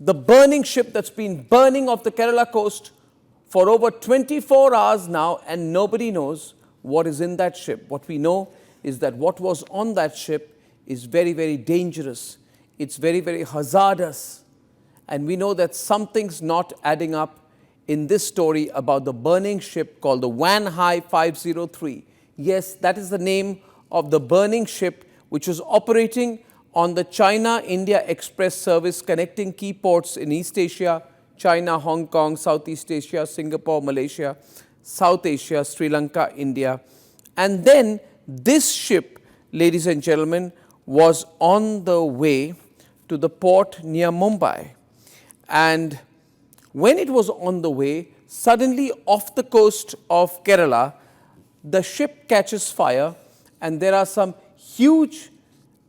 the burning ship that's been burning off the Kerala coast for over 24 hours now, and nobody knows what is in that ship. What we know is that what was on that ship is very, very dangerous. It's very, very hazardous. And we know that something's not adding up in this story about the burning ship called the Wan Hai 503. Yes, that is the name of the burning ship which was operating on the China-India Express service connecting key ports in East Asia, China, Hong Kong, Southeast Asia, Singapore, Malaysia, South Asia, Sri Lanka, India. And then this ship, ladies and gentlemen, was on the way to the port near Mumbai. And when it was on the way, suddenly off the coast of Kerala, the ship catches fire and there are some huge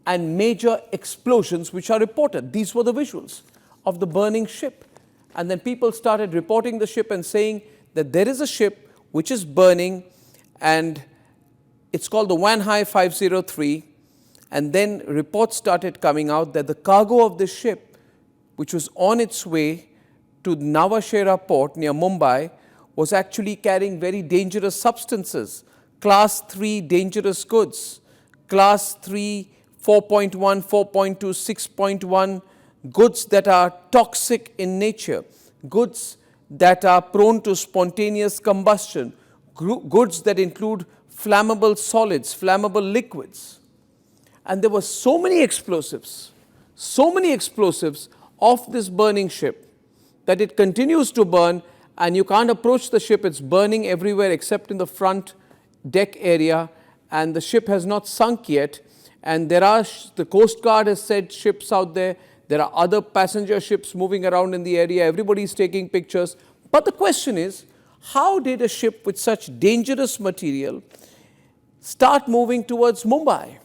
and major explosions which are reported. These were the visuals of the burning ship. And then people started reporting the ship and saying that there is a ship which is burning, and it's called the Wan Hai 503. And then reports started coming out that the cargo of this ship, which was on its way to Navashera port near Mumbai, was actually carrying very dangerous substances, class 3 dangerous goods, class 3 4.1, 4.2, 6.1 goods that are toxic in nature, goods that are prone to spontaneous combustion, goods that include flammable solids, flammable liquids. And there were so many explosives of this burning ship that it continues to burn, and you can't approach the ship. It's burning everywhere except in the front deck area, and the ship has not sunk yet. And there are, the Coast Guard has said, ships out there. There are other passenger ships moving around in the area. Everybody's taking pictures. But the question is, how did a ship with such dangerous material start moving towards Mumbai?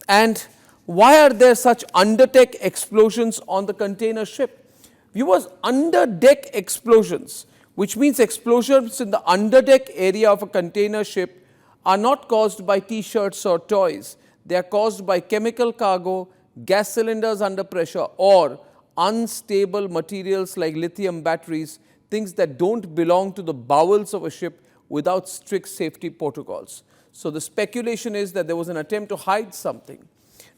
And why are there such underdeck explosions on the container ship? Viewers, underdeck explosions, which means explosions in the underdeck area of a container ship, are not caused by T-shirts or toys. They are caused by chemical cargo, gas cylinders under pressure, or unstable materials like lithium batteries, things that don't belong to the bowels of a ship without strict safety protocols. So the speculation is that there was an attempt to hide something.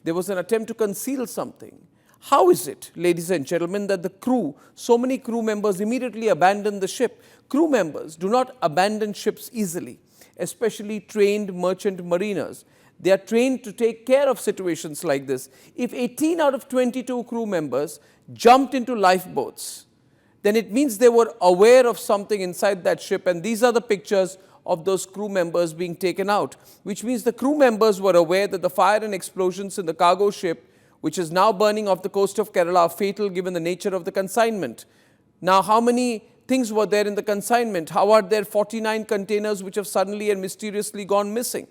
There was an attempt to conceal something. How is it, ladies and gentlemen, that the crew, so many crew members immediately abandoned the ship? Crew members do not abandon ships easily, especially trained merchant mariners. They are trained to take care of situations like this. If 18 out of 22 crew members jumped into lifeboats, then it means they were aware of something inside that ship, and these are the pictures of those crew members being taken out, which means the crew members were aware that the fire and explosions in the cargo ship, which is now burning off the coast of Kerala, are fatal given the nature of the consignment. Now, how many things were there in the consignment? How are there 49 containers which have suddenly and mysteriously gone missing?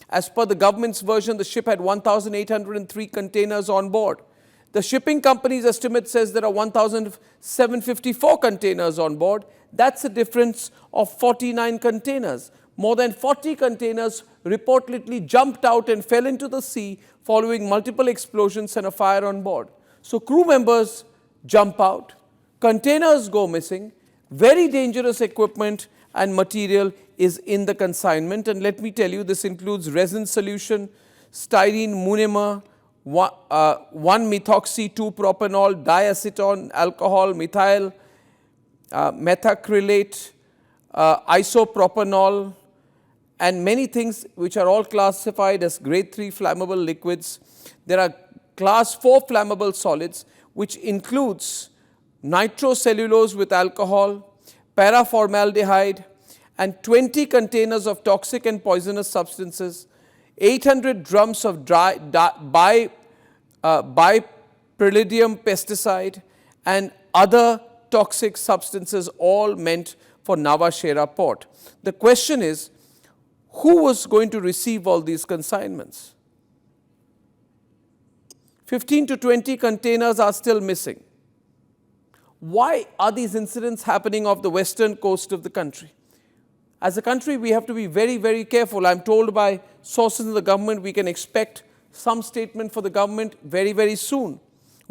As per the government's version, the ship had 1,803 containers on board. The shipping company's estimate says there are 1,754 containers on board. That's a difference of 49 containers. More than 40 containers reportedly jumped out and fell into the sea following multiple explosions and a fire on board. So crew members jump out, containers go missing, very dangerous equipment and material is in the consignment. And let me tell you, this includes resin solution, styrene monomer, 1-methoxy-2-propanol, diacetone, alcohol, methyl, methacrylate, isopropanol, and many things which are all classified as grade 3 flammable liquids. There are class 4 flammable solids, which includes nitrocellulose with alcohol, paraformaldehyde, and 20 containers of toxic and poisonous substances, 800 drums of bipyridium pesticide, and other toxic substances, all meant for Navashera port. The question is, who was going to receive all these consignments? 15 to 20 containers are still missing. Why are these incidents happening off the western coast of the country? As a country, we have to be very, very careful. I'm told by sources in the government we can expect some statement for the government very, very soon.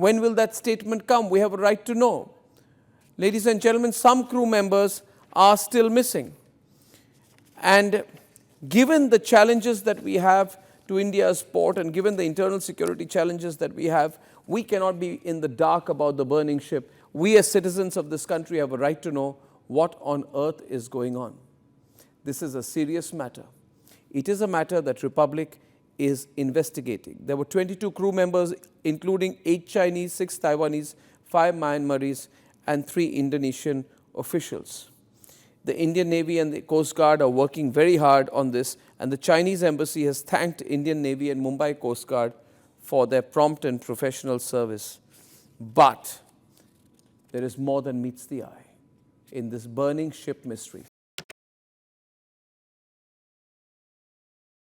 When will that statement come? We have a right to know. Ladies and gentlemen, some crew members are still missing. And given the challenges that we have to India's port and given the internal security challenges that we have, we cannot be in the dark about the burning ship. We as citizens of this country have a right to know what on earth is going on. This is a serious matter. It is a matter that Republic is investigating. There were 22 crew members, including 8 Chinese, 6 Taiwanese, 5 Myanmaris, and 3 Indonesian officials. The Indian Navy and the Coast Guard are working very hard on this, and the Chinese embassy has thanked Indian Navy and Mumbai Coast Guard for their prompt and professional service. But there is more than meets the eye in this burning ship mystery.